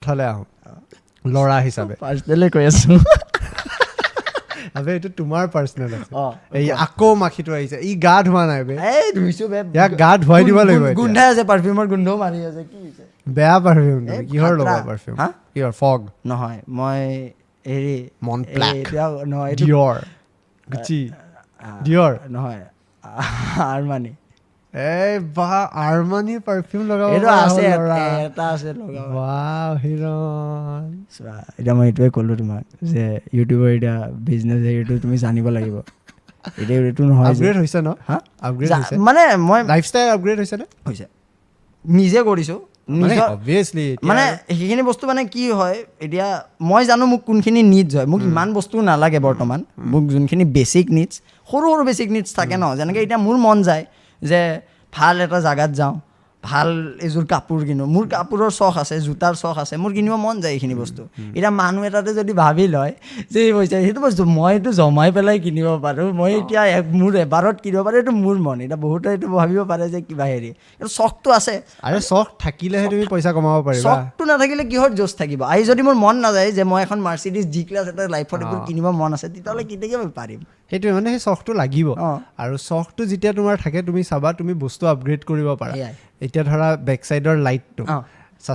কথালে আহোঁ ল'ৰা হিচাপে পাৰ্চনেলি কৈ আছো আবে এইটো তোমাৰ পাৰ্চনেল আছে এই আকৌ মাখিটো আহিছে ই গা ধোৱা নাই বে এই ধুইছো বে ইয়াক গা ধুৱাই দিব লাগিব গোন্ধাই আছে পাৰফিউমৰ গোন্ধ মাৰি আছে কি হৈছে বেয়া পাৰফিউম কিহৰ লগা পাৰফিউম কিহৰ ফগ নহয় মই হেৰি মনপ্লাক নহয় ডিঅৰ গুচি ডিঅৰ নহয় আৰমানি এই বা আৰমানি পাৰফিউম লগাব এইটো আছে এটা আছে লগাব ওৱাও হিৰণ এতিয়া মই এইটোৱে ক'লো তোমাক যে ইউটিউবৰ এতিয়া বিজনেছ হেৰিটো তুমি জানিব লাগিব এতিয়া এইটো নহয় আপগ্ৰেড হৈছে ন আপগ্ৰেড হৈছে মানে মই লাইফষ্টাইল আপগ্ৰেড হৈছে নে হৈছে নিজে কৰিছোঁ অবভিয়াছলি মানে সেইখিনি বস্তু মানে কি হয় এতিয়া মই জানো মোক কোনখিনি নিডছ হয় মোক ইমান বস্তু নালাগে বৰ্তমান মোক যোনখিনি বেছিক নিডছ সৰু সৰু বেছিক নিডছ থাকে ন যেনেকৈ এতিয়া মোৰ মন যায় যে ভাল এটা জেগাত যাওঁ ভাল এযোৰ কাপোৰ কিনো মোৰ কাপোৰৰ চখ আছে জোতাৰ চখ আছে মোৰ কিনিব মন যায় এইখিনি বস্তু এতিয়া মানুহ এটাতে যদি ভাবি লয় যে এই পইচা সেইটো বস্তু মই এইটো জমাই পেলাই কিনিব পাৰোঁ মই এতিয়া মোৰ এবাৰত কিনিব পাৰোঁ এইটো মোৰ মন এতিয়া বহুতে এইটো ভাবিব পাৰে যে কিবা হেৰি কিন্তু চখটো আছে আৰে চখ থাকিলেহে তুমি পইচা কমাব পাৰিবা চখটো নাথাকিলে কিহৰ জোচ থাকিব আজি যদি মোৰ মন নাযায় যে মই এখন মাৰ্চিডিজ জি ক্লাছ এটা লাইফত এইবোৰ কিনিব মন আছে তেতিয়াহ'লে কেতিয়াকৈ পাৰিম সেইটোৱে মানে সেই চখটো লাগিব আৰু চখটো যেতিয়া তোমাৰ থাকে তুমি চাবা তুমি বস্তু আপগ্ৰেড কৰিব পাৰা এতিয়া ধৰা বেক চাইডৰ লাইটটো